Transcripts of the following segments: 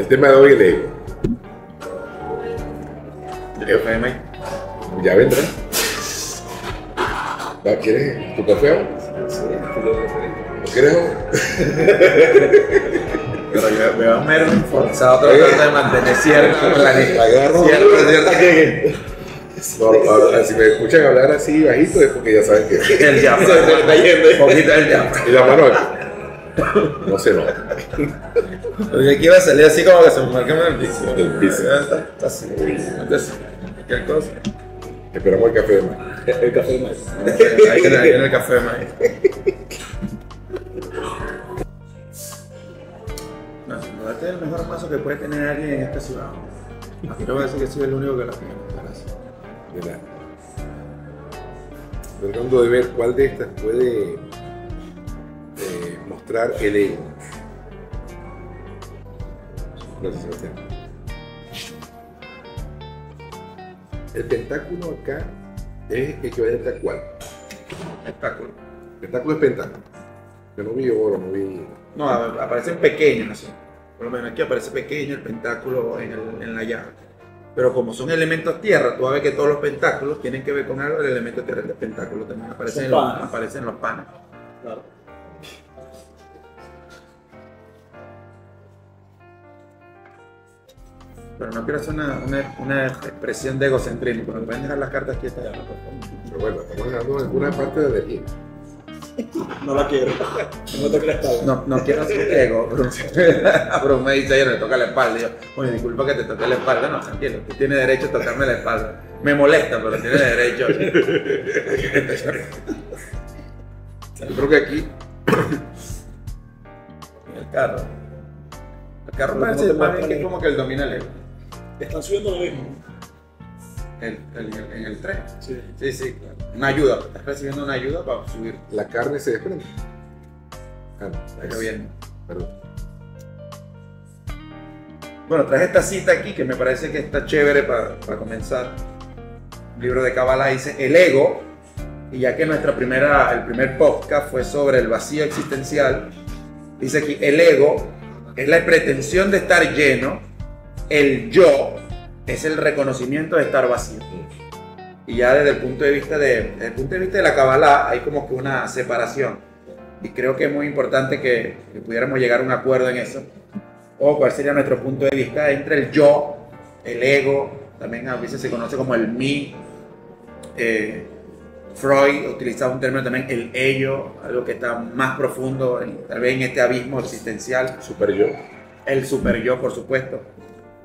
El tema de hoy es el ego. Ya vendrá. ¿Quieres tu café ahora? Sí, tú lo preferís. ¿Lo quieres ahora? Pero yo me voy a ver forzado tratando de mantener cierto planeta. Agarro. No, ahora, si me escuchan hablar así bajito es porque ya saben que El diafragma. Se le está yendo. Un poquito del diafragma. y la mano aquí. No se nota. Porque aquí va a salir así como que se me marca en el piso. El piso. Está así. Entonces, cualquier cosa. Esperamos el café de más. El café de maíz. Ahí en el café de maíz. No, este es el mejor mazo que puede tener alguien en esta ciudad. Aquí no voy a decir que soy el único que la tiene. Gracias. De nada. Tratando de ver cuál de estas puede mostrar el ego. Gracias, Sebastián. El pentáculo acá es equivalente a cuál. Espectáculo. Pentáculo es pentáculo. Yo no vi oro, no vi. No, aparecen pequeños, así. Por lo menos aquí aparece pequeño el pentáculo en la llave. Pero como son elementos tierra, tú vas a ver que todos los pentáculos tienen que ver con algo. El elemento tierra del pentáculo también aparece en los panes. Claro. Pero no quiero hacer una expresión de egocentrismo. Pero pueden dejar las cartas quietas ya, por favor. Pero bueno, estamos hablando de alguna parte de energía. No la quiero. No te creas tal. No quiero ser ego, pero me dice, ayer me toca la espalda. Y yo, oye, disculpa que te toque la espalda. No, tranquilo, tú tienes derecho a tocarme la espalda. Me molesta, pero tienes derecho. Yo creo que aquí. El carro. El carro parece más bien que es como que él domina el ego. Están subiendo lo mismo. En el tren. Sí. Sí, claro. Una ayuda, estás recibiendo una ayuda para subir. La carne se desprende. Ah, no, Está bien. Perdón. Bueno, traje esta cita aquí que me parece que está chévere para comenzar. El libro de Kabbalah dice: el ego, y ya que el primer podcast fue sobre el vacío existencial, dice aquí: el ego es la pretensión de estar lleno, el yo es el reconocimiento de estar vacío. Y ya desde el punto de vista de la Kabbalah hay como que una separación. Y creo que es muy importante que pudiéramos llegar a un acuerdo en eso. O cuál sería nuestro punto de vista entre el yo, el ego, también a veces se conoce como el mí. Freud utilizaba un término también, el ello, algo que está más profundo, tal vez en este abismo existencial. Super yo. El super yo, por supuesto.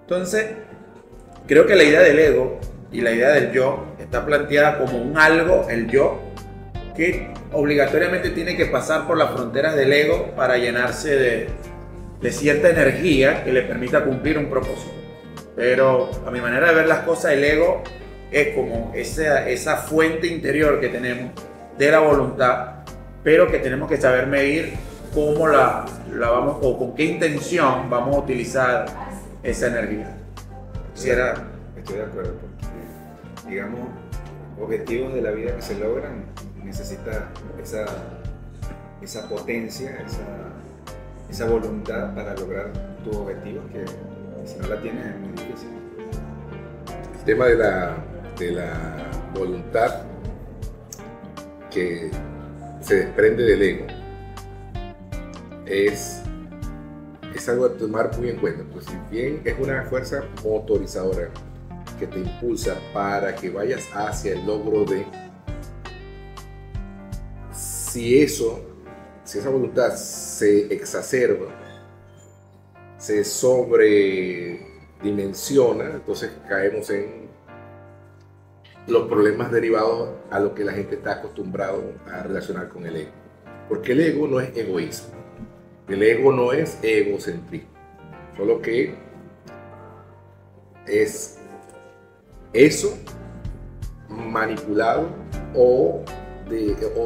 Entonces, creo que la idea del ego y la idea del yo está planteada como un algo, el yo, que obligatoriamente tiene que pasar por las fronteras del ego para llenarse de cierta energía que le permita cumplir un propósito. Pero a mi manera de ver las cosas, el ego es como esa fuente interior que tenemos de la voluntad, pero que tenemos que saber medir cómo la vamos, o con qué intención vamos a utilizar esa energía. Estoy de acuerdo, porque, digamos, objetivos de la vida que se logran necesita esa potencia, esa voluntad para lograr tus objetivos, que si no la tienes es muy difícil. El tema de la voluntad que se desprende del ego es algo a tomar muy en cuenta, pues si bien es una fuerza motorizadora que te impulsa para que vayas hacia el logro de, si esa voluntad se exacerba, se sobredimensiona, entonces caemos en los problemas derivados a lo que la gente está acostumbrado a relacionar con el ego, porque el ego no es egoísmo. El ego no es egocentrismo, solo que es eso manipulado o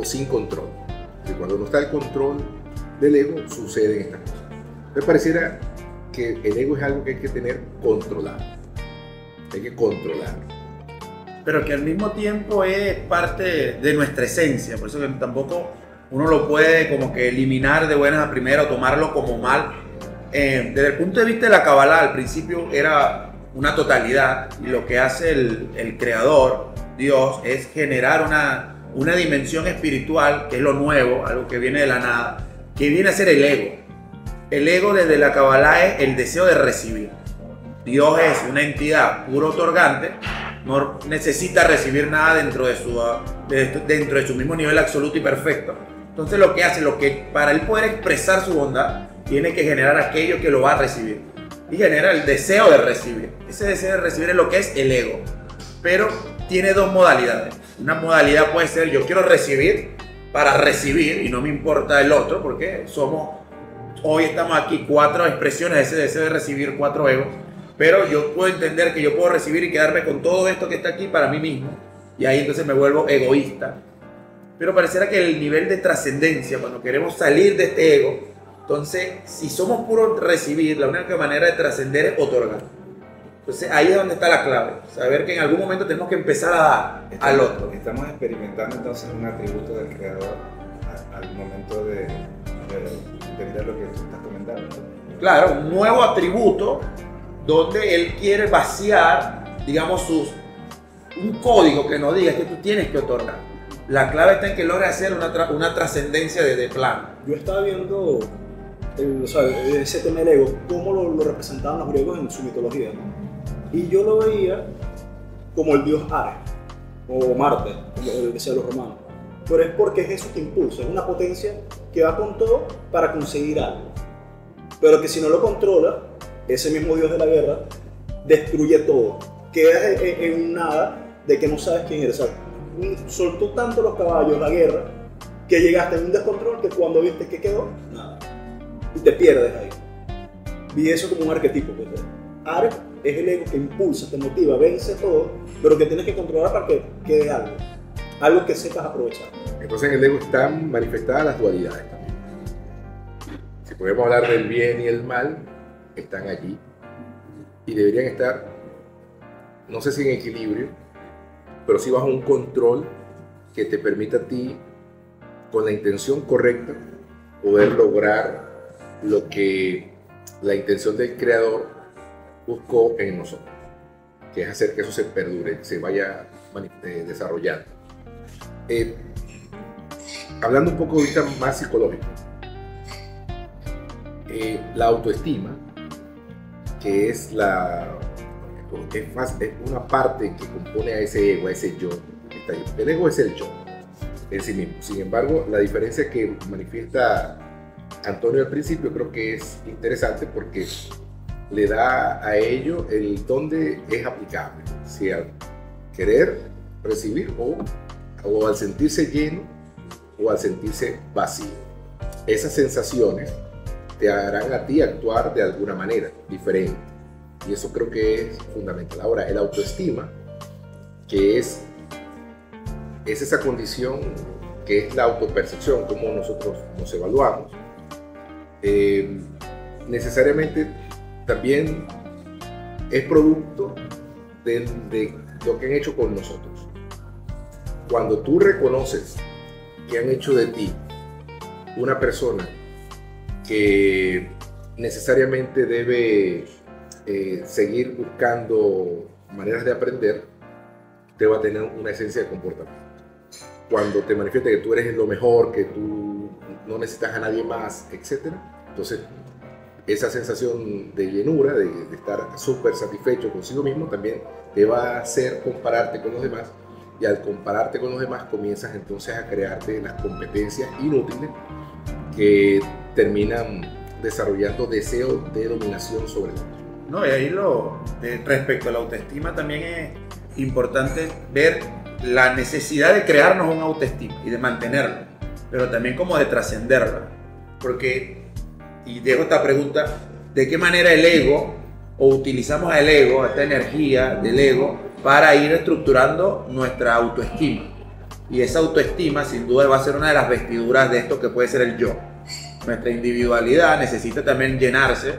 sin control. Y cuando no está el control del ego, suceden estas cosas. Me pareciera que el ego es algo que hay que tener controlado. Hay que controlarlo. Pero que al mismo tiempo es parte de nuestra esencia, por eso que tampoco uno lo puede como que eliminar de buenas a primeras o tomarlo como mal. desde el punto de vista de la Kabbalah, al principio era una totalidad, y lo que hace el creador, Dios, es generar una dimensión espiritual, que es lo nuevo, algo que viene de la nada, que viene a ser el ego. El ego desde la Kabbalah es el deseo de recibir. Dios es una entidad puro otorgante, no necesita recibir nada dentro de su mismo nivel absoluto y perfecto. Entonces lo que hace, para él poder expresar su bondad, tiene que generar aquello que lo va a recibir. Y genera el deseo de recibir. Ese deseo de recibir es lo que es el ego. Pero tiene dos modalidades. Una modalidad puede ser: yo quiero recibir para recibir y no me importa el otro, porque hoy estamos aquí 4 expresiones de ese deseo de recibir, 4 egos. Pero yo puedo entender que yo puedo recibir y quedarme con todo esto que está aquí para mí mismo. Y ahí entonces me vuelvo egoísta. Pero pareciera que el nivel de trascendencia, cuando queremos salir de este ego, entonces, si somos puros recibir, la única manera de trascender es otorgar. Entonces, ahí es donde está la clave. Saber que en algún momento tenemos que empezar a dar al otro. Estamos experimentando entonces un atributo del creador al momento de entender lo que tú estás comentando. Claro, un nuevo atributo donde él quiere vaciar, digamos, un código que nos diga que tú tienes que otorgar. La clave está en que logre hacer una trascendencia de plano. Yo estaba viendo ese tema del ego, cómo lo representaban los griegos en su mitología, ¿no? Y yo lo veía como el dios Ares, o Marte, como decían los romanos. Pero es porque es eso que impulsa, es una potencia que va con todo para conseguir algo. Pero que si no lo controla, ese mismo dios de la guerra destruye todo. Quedas en un nada de que no sabes quién eres. O sea, soltó tanto los caballos, la guerra, que llegaste en un descontrol que cuando viste que quedó, nada. Y te pierdes ahí. Vi eso como un arquetipo. Pues. Ares es el ego que impulsa, te motiva, vence todo, pero que tienes que controlar para que quede algo. Algo que sepas aprovechar. Entonces en el ego están manifestadas las dualidades también. Si podemos hablar del bien y el mal, están allí. Y deberían estar, no sé si en equilibrio, pero sí bajo un control que te permita a ti, con la intención correcta, poder lograr lo que la intención del creador buscó en nosotros, que es hacer que eso se perdure, se vaya desarrollando. Hablando un poco ahorita más psicológico, la autoestima, que es una parte que compone a ese ego, a ese yo. El ego es el yo en sí mismo. Sin embargo, la diferencia que manifiesta Antonio al principio creo que es interesante porque le da a ello el dónde es aplicable, si al querer recibir o al sentirse lleno o al sentirse vacío. Esas sensaciones te harán a ti actuar de alguna manera diferente. Y eso creo que es fundamental. Ahora, el autoestima, que es esa condición que es la autopercepción, cómo nosotros nos evaluamos, necesariamente también es producto de lo que han hecho con nosotros. Cuando tú reconoces que han hecho de ti una persona que necesariamente debe seguir buscando maneras de aprender, te va a tener una esencia de comportamiento. Cuando te manifiesta que tú eres lo mejor, que tú no necesitas a nadie más, etc. Entonces, esa sensación de llenura, de estar súper satisfecho consigo mismo, también te va a hacer compararte con los demás. Y al compararte con los demás, comienzas entonces a crearte las competencias inútiles que terminan desarrollando deseos de dominación sobre el otro. No, y ahí respecto a la autoestima también es importante ver la necesidad de crearnos una autoestima y de mantenerla, pero también como de trascenderla. Porque, y dejo esta pregunta, ¿de qué manera el ego, o utilizamos el ego, esta energía del ego, para ir estructurando nuestra autoestima? Y esa autoestima sin duda va a ser una de las vestiduras de esto que puede ser el yo. Nuestra individualidad necesita también llenarse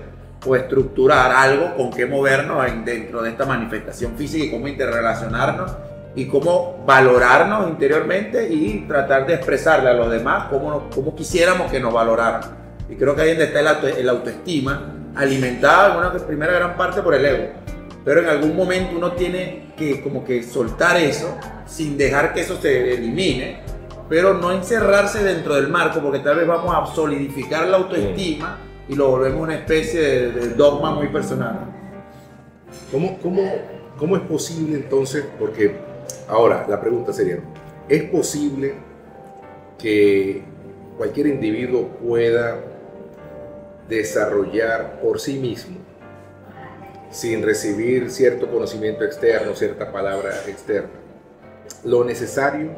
o estructurar algo con qué movernos dentro de esta manifestación física y cómo interrelacionarnos y cómo valorarnos interiormente y tratar de expresarle a los demás cómo quisiéramos que nos valoraran. Y creo que ahí donde está el autoestima, alimentada en una primera gran parte por el ego. Pero en algún momento uno tiene que como que soltar eso sin dejar que eso se elimine, pero no encerrarse dentro del marco, porque tal vez vamos a solidificar la autoestima y lo volvemos una especie de dogma muy personal. ¿Cómo es posible entonces? Porque ahora la pregunta sería, ¿es posible que cualquier individuo pueda desarrollar por sí mismo, sin recibir cierto conocimiento externo, cierta palabra externa, lo necesario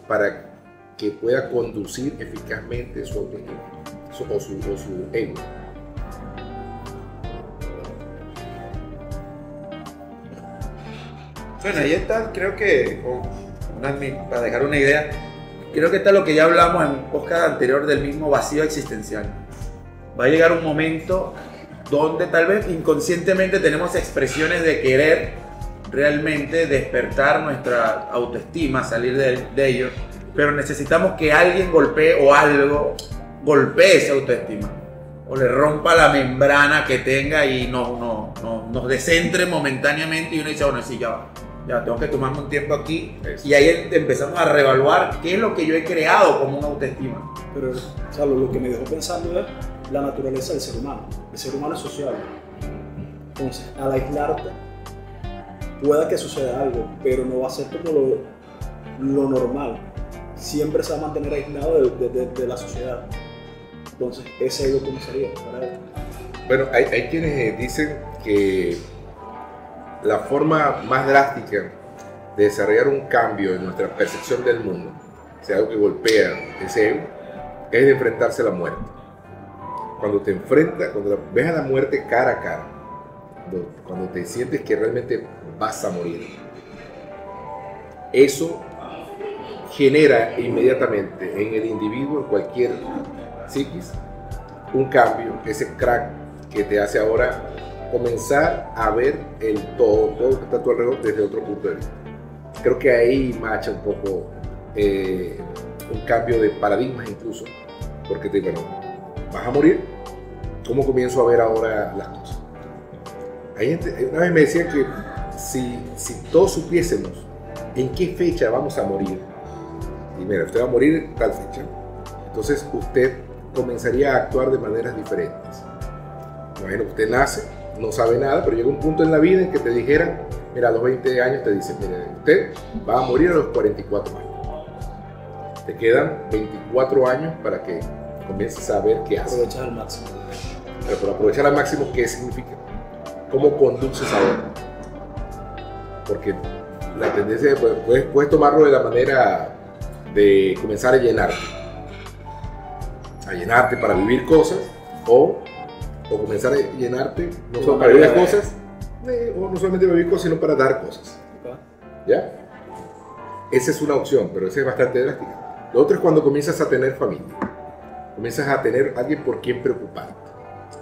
para que pueda conducir eficazmente su autoestima o su ego? Bueno, ahí está, creo que, para dejar una idea, creo que está lo que ya hablamos en un podcast anterior del mismo vacío existencial. Va a llegar un momento donde tal vez inconscientemente tenemos expresiones de querer realmente despertar nuestra autoestima, salir de ello, pero necesitamos que alguien golpee o algo golpee esa autoestima o le rompa la membrana que tenga y nos descentre momentáneamente y uno dice, bueno, sí, ya tengo que tomarme un tiempo aquí. Eso. Y ahí empezamos a reevaluar qué es lo que yo he creado como una autoestima. Pero o sea, lo que me dejó pensando es la naturaleza del ser humano. El ser humano es sociable. Entonces, al aislarte, pueda que suceda algo, pero no va a ser como lo normal. Siempre se va a mantener aislado de la sociedad. Entonces, ese ego, ¿cómo sería para él? Bueno, hay quienes dicen que la forma más drástica de desarrollar un cambio en nuestra percepción del mundo, sea algo que golpea ese ego, es de enfrentarse a la muerte. Cuando te enfrentas, cuando ves a la muerte cara a cara, cuando te sientes que realmente vas a morir, eso genera inmediatamente en el individuo, en cualquier psiquis, un cambio, ese crack que te hace ahora comenzar a ver el todo lo que está a tu alrededor desde otro punto de vista. Creo que ahí marcha un poco un cambio de paradigmas incluso, porque te digo, bueno, vas a morir, ¿cómo comienzo a ver ahora las cosas? Hay gente, una vez me decían que si todos supiésemos en qué fecha vamos a morir, y mira, usted va a morir en tal fecha, entonces usted comenzaría a actuar de maneras diferentes. Bueno, usted nace, no sabe nada, pero llega un punto en la vida en que te dijeran, mira, a los 20 años te dicen, mire, usted va a morir a los 44 años. Te quedan 24 años para que comiences a ver qué haces. Aprovechar al máximo. Pero por aprovechar al máximo, ¿qué significa? ¿Cómo conduces ahora? Porque la tendencia, puedes tomarlo de la manera de comenzar a llenarte para vivir cosas, o comenzar a llenarte no solo para vivir cosas, o no solamente para vivir cosas, sino para dar cosas. ¿Ya? Esa es una opción, pero esa es bastante drástica. Lo otro es cuando comienzas a tener familia, comienzas a tener alguien por quien preocuparte.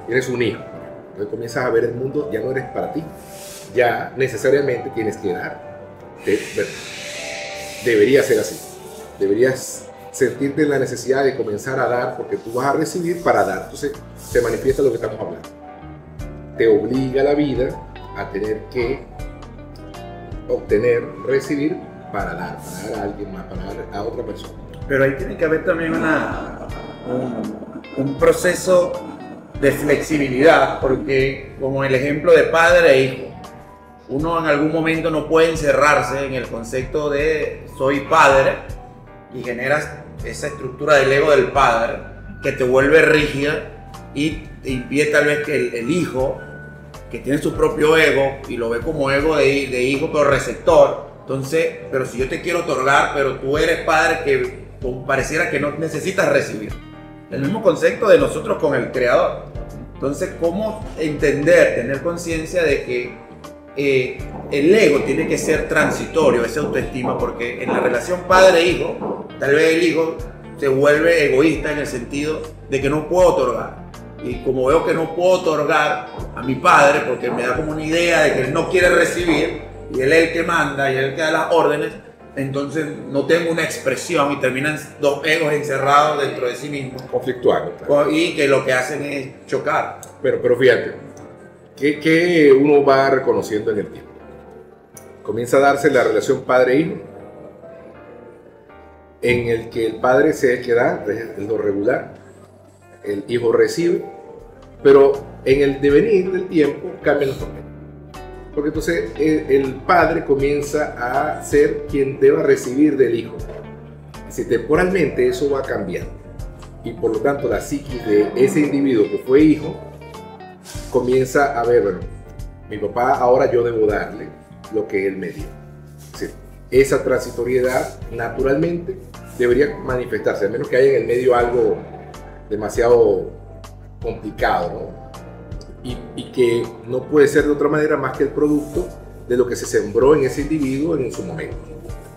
Tienes un hijo, entonces comienzas a ver el mundo, ya no eres para ti, ya necesariamente tienes que dar. Debería ser así, deberías sentirte la necesidad de comenzar a dar, porque tú vas a recibir para dar. Entonces se manifiesta lo que estamos hablando. Te obliga la vida a tener que obtener, recibir para dar a alguien más, para dar a otra persona. Pero ahí tiene que haber también un proceso de flexibilidad, porque como el ejemplo de padre e hijo, uno en algún momento no puede encerrarse en el concepto de soy padre y generas esa estructura del ego del padre que te vuelve rígida y te impide tal vez que el hijo, que tiene su propio ego y lo ve como ego de hijo pero receptor, entonces, pero si yo te quiero otorgar, pero tú eres padre que pareciera que no necesitas recibir. El mismo concepto de nosotros con el creador. Entonces, ¿cómo entender, tener conciencia de que el ego tiene que ser transitorio, esa autoestima? Porque en la relación padre-hijo, tal vez el hijo se vuelve egoísta en el sentido de que no puedo otorgar. Y como veo que no puedo otorgar a mi padre, porque me da como una idea de que él no quiere recibir, y él es el que manda y él el que da las órdenes, entonces no tengo una expresión y terminan dos egos encerrados dentro de sí mismos. Conflictuando. Claro. Y que lo que hacen es chocar. Pero fíjate, que uno va reconociendo en el tiempo. Comienza a darse la relación padre-hijo, en el que el padre se es el que da, es lo regular, el hijo recibe, pero en el devenir del tiempo cambian los papeles. Porque entonces el padre comienza a ser quien deba recibir del hijo. Si temporalmente eso va cambiando y por lo tanto la psiquis de ese individuo que fue hijo comienza a ver, bueno, mi papá ahora yo debo darle lo que él me dio. Es decir, esa transitoriedad naturalmente debería manifestarse, a menos que haya en el medio algo demasiado complicado, ¿no? Y que no puede ser de otra manera más que el producto de lo que se sembró en ese individuo en su momento.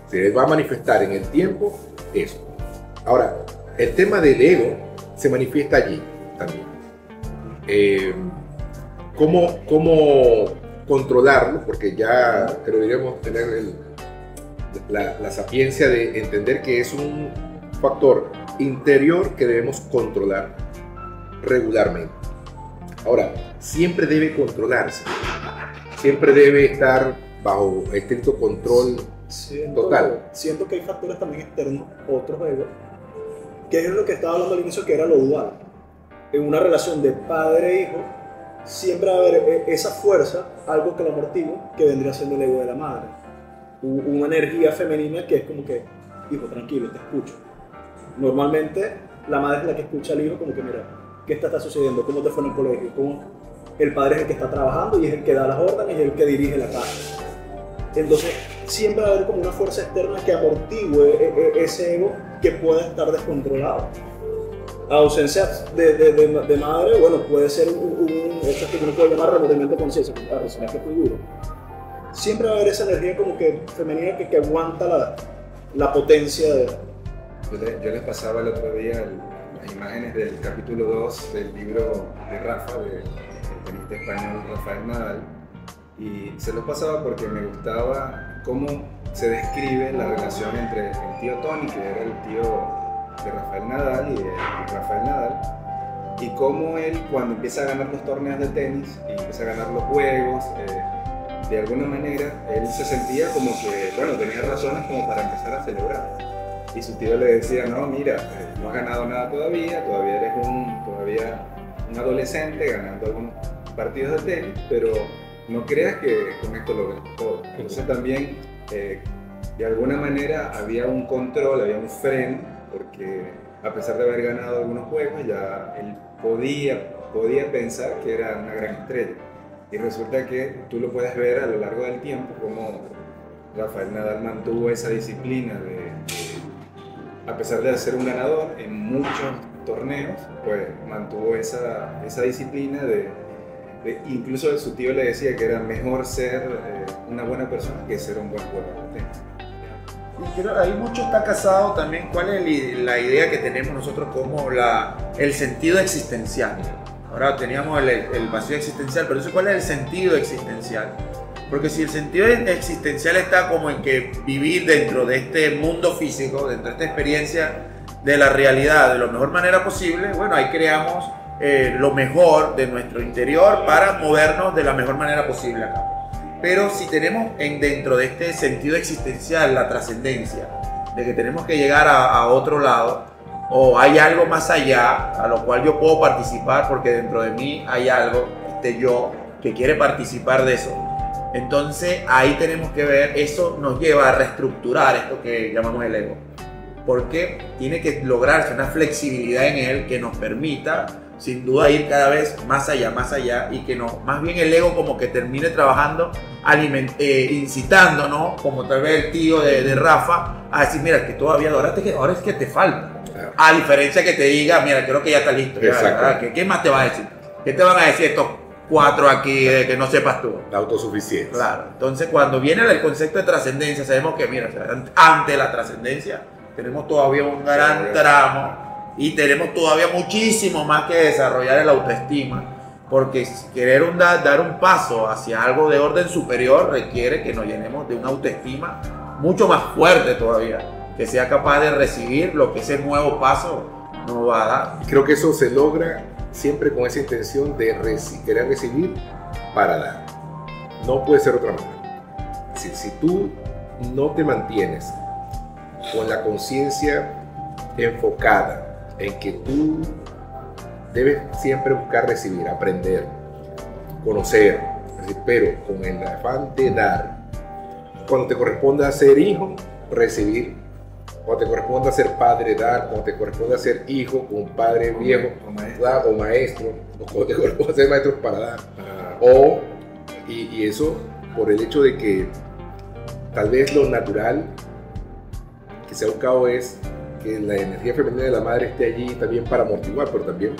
Se va a manifestar en el tiempo eso. Ahora, el tema del ego se manifiesta allí también. ¿Cómo controlarlo? Porque ya creo que deberíamos tener la sapiencia de entender que es un factor interior que debemos controlar regularmente. Ahora, siempre debe controlarse, siempre debe estar bajo estricto control total. Siento que hay factores también externos, otros egos, que es lo que estaba hablando al inicio, que era lo dual. En una relación de padre e hijo, siempre va a haber esa fuerza, algo que la amortigue, que vendría siendo el ego de la madre. Una energía femenina que es como que, hijo, tranquilo, te escucho. Normalmente, la madre es la que escucha al hijo como que, mira, ¿qué está sucediendo? ¿Cómo te fue en el colegio? ¿Cómo? El padre es el que está trabajando y es el que da las órdenes y es el que dirige la casa. Entonces, siempre va a haber como una fuerza externa que amortigue ese ego que pueda estar descontrolado. La ausencia de madre, bueno, puede ser eso que uno puede llamar remordimiento de conciencia, que es muy duro. Siempre va a haber esa energía como que femenina que aguanta la potencia de... Yo les pasaba el otro día las imágenes del capítulo 2 del libro de Rafa, del tenista español Rafael Nadal, y se los pasaba porque me gustaba cómo se describe la relación entre el tío Tony, que era el tío de Rafael Nadal, y Rafael Nadal, y cómo él, cuando empieza a ganar los torneos de tenis y empieza a ganar los juegos, de alguna manera él se sentía como que, bueno, tenía razones como para empezar a celebrar. Y su tío le decía, no, mira, no has ganado nada todavía eres un adolescente ganando algunos partidos de tenis, pero no creas que con esto lo ganas todo. Entonces también, de alguna manera, había un control, había un freno, porque a pesar de haber ganado algunos juegos, ya él podía pensar que era una gran estrella. Y resulta que tú lo puedes ver a lo largo del tiempo, como Rafael Nadal mantuvo esa disciplina a pesar de ser un ganador en muchos torneos, pues mantuvo esa disciplina incluso su tío le decía que era mejor ser una buena persona que ser un buen jugador de tenis. Y creo ahí mucho está casado también cuál es la idea que tenemos nosotros como el sentido existencial. Ahora teníamos el vacío existencial, pero ¿cuál es el sentido existencial? Porque si el sentido existencial está como en que vivir dentro de este mundo físico, dentro de esta experiencia de la realidad de la mejor manera posible, bueno, ahí creamos lo mejor de nuestro interior para movernos de la mejor manera posible acá. Pero si tenemos dentro de este sentido existencial la trascendencia, de que tenemos que llegar a otro lado, o hay algo más allá a lo cual yo puedo participar porque dentro de mí hay algo, yo, que quiere participar de eso. Entonces ahí tenemos que ver, eso nos lleva a reestructurar esto que llamamos el ego, porque tiene que lograrse una flexibilidad en él que nos permita sin duda ir cada vez más allá y que no, más bien el ego como que termine trabajando, incitándonos, como tal vez el tío de Rafa, a decir, mira, que todavía ahora es que te falta, a diferencia que te diga, mira, creo que ya está listo, ¿qué más te va a decir? ¿Qué te van a decir estos 4 aquí de que no sepas tú? La autosuficiencia. Claro, entonces cuando viene el concepto de trascendencia, sabemos que, mira, ante la trascendencia tenemos todavía un gran tramo y tenemos todavía muchísimo más que desarrollar el autoestima, porque querer dar un paso hacia algo de orden superior requiere que nos llenemos de una autoestima mucho más fuerte todavía, que sea capaz de recibir lo que ese nuevo paso nos va a dar. Creo que eso se logra siempre con esa intención de querer recibir para dar. No puede ser otra manera. Si tú no te mantienes con la conciencia enfocada en que tú debes siempre buscar recibir, aprender, conocer, pero con el afán de dar, cuando te corresponda ser hijo, recibir, cuando te corresponda ser padre, dar, cuando te corresponda ser hijo con un padre viejo, o maestro, o cuando te corresponda ser maestro para dar, y eso por el hecho de que tal vez lo natural que se ha buscado es que la energía femenina de la madre esté allí también para amortiguar, pero también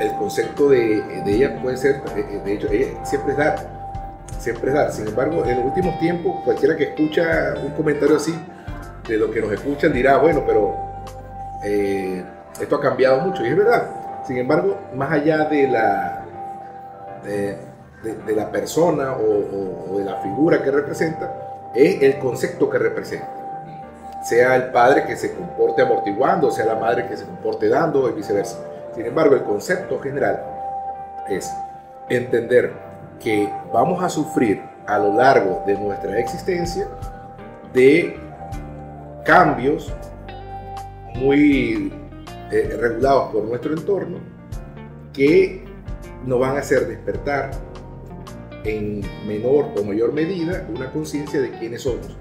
el concepto de ella puede ser, de hecho, ella siempre es dar. Sin embargo, en los últimos tiempos, cualquiera que escucha un comentario así, de lo que nos escuchan dirá, bueno, pero esto ha cambiado mucho, y es verdad. Sin embargo, más allá de la persona o de la figura que representa, es el concepto que representa. Sea el padre que se comporte amortiguando, sea la madre que se comporte dando y viceversa. Sin embargo, el concepto general es entender que vamos a sufrir a lo largo de nuestra existencia de cambios muy regulados por nuestro entorno que nos van a hacer despertar en menor o mayor medida una conciencia de quiénes somos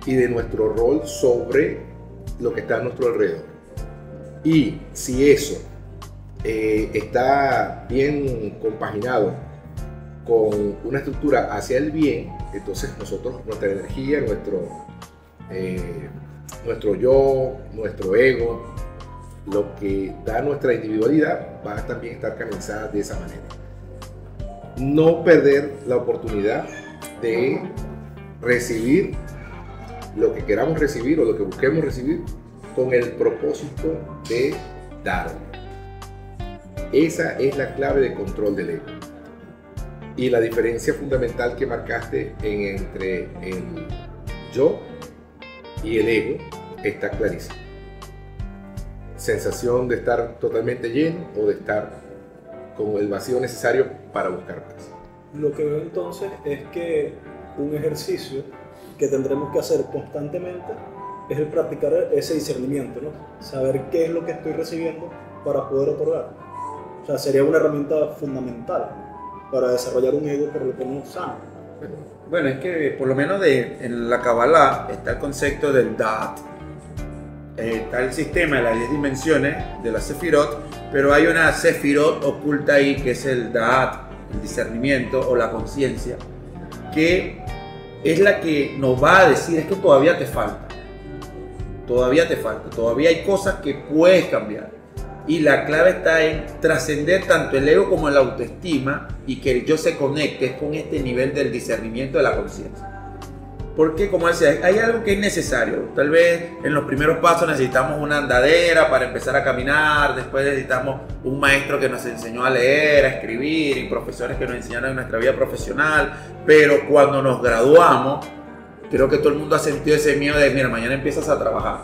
y de nuestro rol sobre lo que está a nuestro alrededor. Y si eso está bien compaginado con una estructura hacia el bien, entonces nosotros, nuestra energía, nuestro yo, nuestro ego, lo que da nuestra individualidad va a también estar canalizada de esa manera. No perder la oportunidad de recibir lo que queramos recibir o lo que busquemos recibir con el propósito de dar. Esa es la clave de control del ego. Y la diferencia fundamental que marcaste entre el yo y el ego está clarísima. Sensación de estar totalmente lleno o de estar con el vacío necesario para buscar paz. Lo que veo entonces es que un ejercicio que tendremos que hacer constantemente es el practicar ese discernimiento, ¿no? Saber qué es lo que estoy recibiendo para poder otorgar. O sea, sería una herramienta fundamental para desarrollar un ego por lo que no sano. Bueno, es que por lo menos en la Kabbalah está el concepto del Da'at. Está el sistema de las 10 dimensiones de la Sefirot, pero hay una Sefirot oculta ahí que es el Da'at, el discernimiento o la conciencia, que es la que nos va a decir es que todavía te falta, todavía hay cosas que puedes cambiar. Y la clave está en trascender tanto el ego como la autoestima y que el yo se conecte con este nivel del discernimiento de la conciencia. Porque, como decía, hay algo que es necesario. Tal vez en los primeros pasos necesitamos una andadera para empezar a caminar, después necesitamos un maestro que nos enseñó a leer, a escribir, y profesores que nos enseñaron en nuestra vida profesional. Pero cuando nos graduamos, creo que todo el mundo ha sentido ese miedo de, mira, mañana empiezas a trabajar.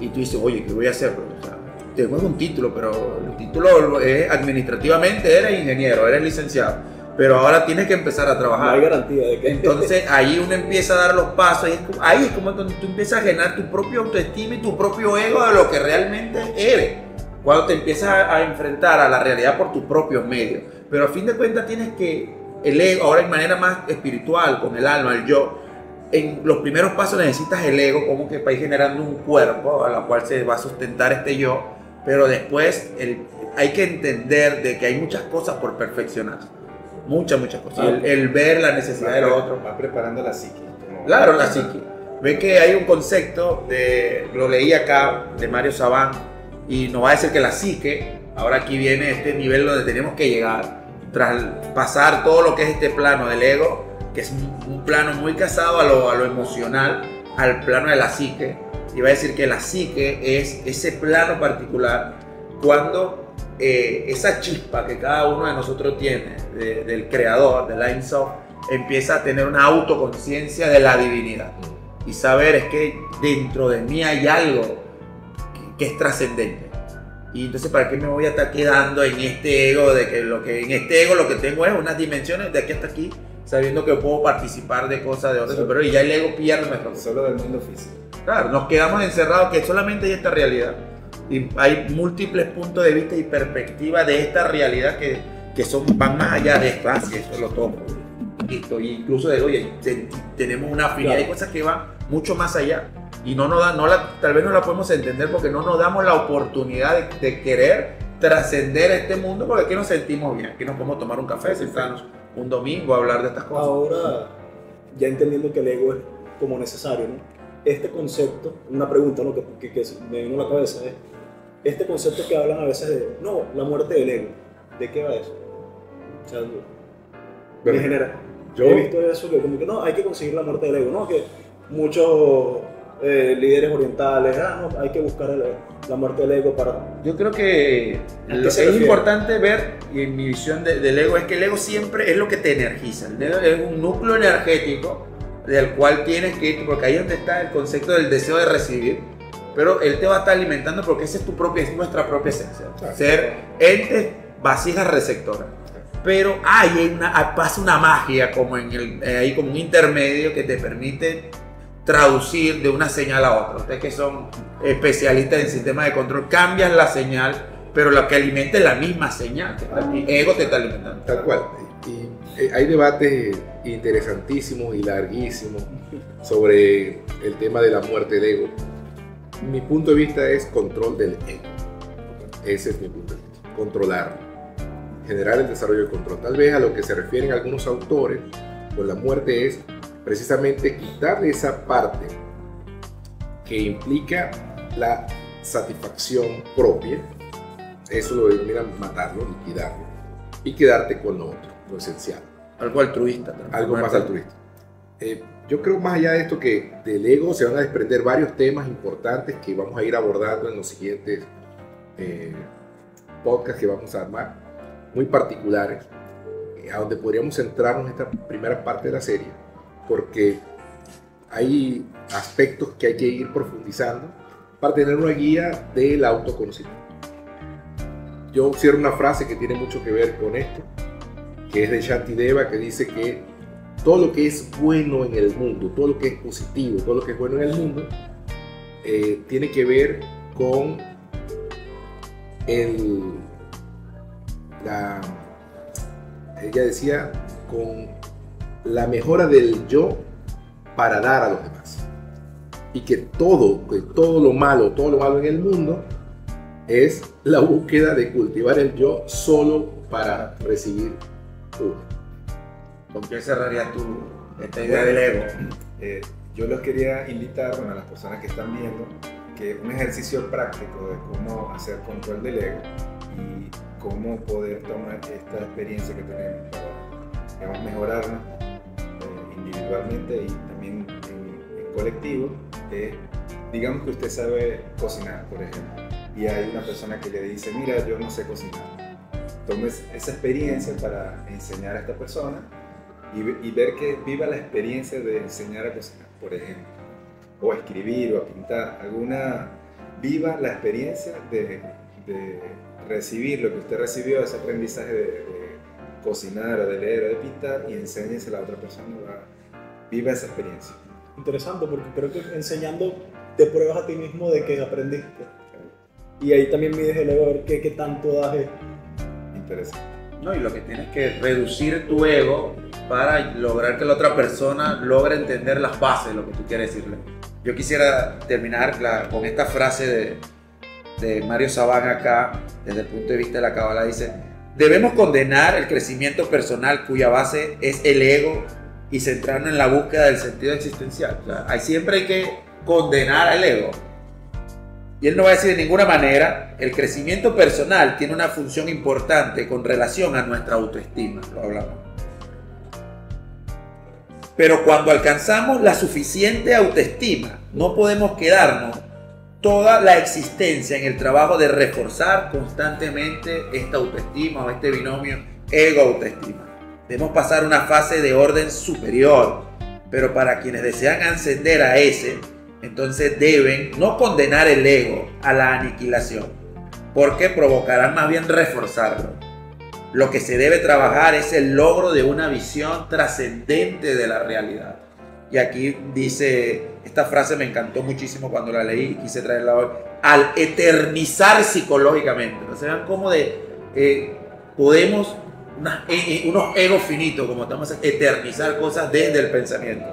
Y tú dices, oye, ¿qué voy a hacer? O sea, tengo un título, pero el título es administrativamente, eres ingeniero, eres licenciado, pero ahora tienes que empezar a trabajar. No hay garantía de que... Entonces ahí uno empieza a dar los pasos, y ahí es como cuando tú empiezas a generar tu propia autoestima y tu propio ego de lo que realmente eres, cuando te empiezas a enfrentar a la realidad por tus propios medios. Pero a fin de cuentas tienes que, el ego, ahora en manera más espiritual, con el alma, el yo, en los primeros pasos necesitas el ego como que para ir generando un cuerpo a la cual se va a sustentar este yo. Pero después hay que entender de que hay muchas cosas por perfeccionar. Muchas cosas. El ver la necesidad del otro. Va preparando la psique. Claro, la psique. Ve que hay un concepto, lo leí acá, de Mario Sabán, y nos va a decir que la psique, ahora aquí viene este nivel donde tenemos que llegar, tras pasar todo lo que es este plano del ego, que es un plano muy casado a lo emocional, al plano de la psique. Y va a decir que la psique es ese plano particular cuando esa chispa que cada uno de nosotros tiene del creador, del Ein Sof, empieza a tener una autoconciencia de la divinidad. y saber es que dentro de mí hay algo que es trascendente. Y entonces, ¿para qué me voy a estar quedando en este ego de que en este ego lo que tengo es unas dimensiones de aquí hasta aquí, sabiendo que puedo participar de cosas de orden superior y ya el ego pierde nuestro Solo del mundo físico. Claro, nos quedamos encerrados que solamente hay esta realidad. Y hay múltiples puntos de vista y perspectivas de esta realidad que van más allá de esto. Así, eso lo tomo. Listo. Y incluso de, oye, tenemos una afinidad, Claro. hay cosas que van mucho más allá. Y tal vez no la podemos entender porque no nos damos la oportunidad de querer trascender este mundo, porque aquí nos sentimos bien. Aquí nos podemos tomar un café, sentarnos un domingo a hablar de estas cosas. Ahora, ya entendiendo que el ego es como necesario, ¿no? Este concepto, una pregunta, ¿no? que me vino a la cabeza es, este concepto que hablan a veces de, no, la muerte del ego, ¿de qué va eso? O sea, Bueno, me genera. yo- He visto eso, que como que no, hay que conseguir la muerte del ego, ¿no? Que muchos líderes orientales, no, hay que buscar la muerte del ego para... Yo creo que ¿A qué lo que se es refiere? importante ver, y en mi visión del ego, es que el ego siempre es lo que te energiza. El ego es un núcleo energético del cual tienes que ir, porque ahí es donde está el concepto del deseo de recibir, pero él te va a estar alimentando porque esa es nuestra propia esencia. Claro. Ser entes, vasijas receptoras. Pero pasa una magia como ahí como un intermedio que te permite traducir de una señal a otra. Ustedes que son especialistas en sistemas de control, cambias la señal, pero lo que alimenta es la misma señal. El ego te está alimentando. Tal cual. Y hay debates interesantísimos y larguísimos sobre el tema de la muerte del ego. Mi punto de vista es control del ego. Ese es mi punto de vista. Controlarlo. Generar el desarrollo del control. Tal vez a lo que se refieren algunos autores con la muerte es precisamente quitarle esa parte que implica la satisfacción propia. Eso lo denominan matarlo, liquidarlo, y quedarte con lo otro, lo esencial. Algo altruista. Algo más altruista. Yo creo más allá de esto que del ego se van a desprender varios temas importantes que vamos a ir abordando en los siguientes podcasts que vamos a armar, muy particulares, a donde podríamos centrarnos en esta primera parte de la serie, porque hay aspectos que hay que ir profundizando para tener una guía del autoconocimiento. Yo cierro una frase que tiene mucho que ver con esto, que es de Shantideva, que dice que todo lo que es bueno en el mundo, todo lo que es positivo, todo lo que es bueno en el mundo, tiene que ver con ella decía, con la mejora del yo para dar a los demás. Y que todo lo malo en el mundo es la búsqueda de cultivar el yo solo para recibir uno. ¿Con qué cerrarías tú esta idea del ego? Yo los quería invitar, a las personas que están viendo, que un ejercicio práctico de cómo hacer control del ego y cómo poder tomar esta experiencia que tenemos para, digamos, mejorarnos individualmente y también en colectivo. Digamos que usted sabe cocinar, por ejemplo, y hay una persona que le dice, mira, yo no sé cocinar. Tomes esa experiencia para enseñar a esta persona y ver que viva la experiencia de enseñar a cocinar, por ejemplo, o a escribir o a pintar, viva la experiencia de recibir lo que usted recibió, ese aprendizaje de cocinar o de leer o de pintar, y enséñese a la otra persona, viva esa experiencia. Interesante, porque creo que enseñando te pruebas a ti mismo de que aprendiste. Y ahí también mides el ego a ver qué tanto das. Interesante. No, y lo que tienes que reducir tu ego para lograr que la otra persona logre entender las bases de lo que tú quieres decirle. Yo quisiera terminar con esta frase de Mario Sabán acá, desde el punto de vista de la Cábala. Dice: debemos condenar el crecimiento personal cuya base es el ego y centrarnos en la búsqueda del sentido existencial. O sea, siempre hay que condenar al ego. Y él no va a decir de ninguna manera, el crecimiento personal tiene una función importante con relación a nuestra autoestima, lo hablamos. Pero cuando alcanzamos la suficiente autoestima, no podemos quedarnos toda la existencia en el trabajo de reforzar constantemente esta autoestima o este binomio ego-autoestima. Debemos pasar a una fase de orden superior, Pero para quienes desean ascender a ese, entonces deben no condenar el ego a la aniquilación, porque provocarán más bien reforzarlo. Lo que se debe trabajar es el logro de una visión trascendente de la realidad. Y aquí dice, esta frase me encantó muchísimo cuando la leí y quise traerla hoy, al eternizar psicológicamente. O sea, vean cómo podemos, unos egos finitos, como estamos a eternizar cosas desde el pensamiento.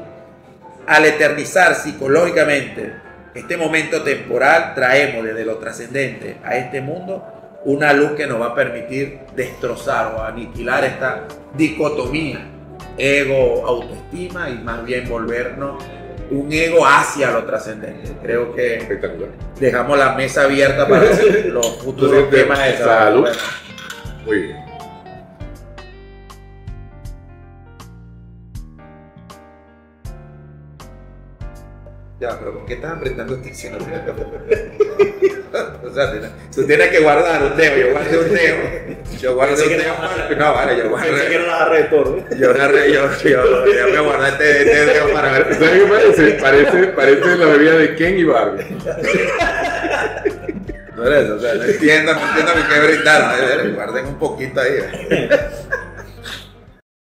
Al eternizar psicológicamente este momento temporal, traemos desde lo trascendente a este mundo una luz que nos va a permitir destrozar o aniquilar esta dicotomía ego, autoestima, y más bien volvernos un ego hacia lo trascendente. Creo que Espectacular. dejamos la mesa abierta para los futuros temas de salud. Bueno, Muy bien. ya, pero ¿con qué estás apretando este signo? O sea, tú tienes que guardar un dedo, yo guardé un dedo. Yo guardé un dedo. No, vale, yo Pensé que guardé. era la agarré de todo. Yo me guardé este dedo para ver. ¿Sabes qué parece? Parece la bebida de Ken y Barbie. No es eso, o sea, no entiendo por qué brindaron. Guarden un poquito ahí.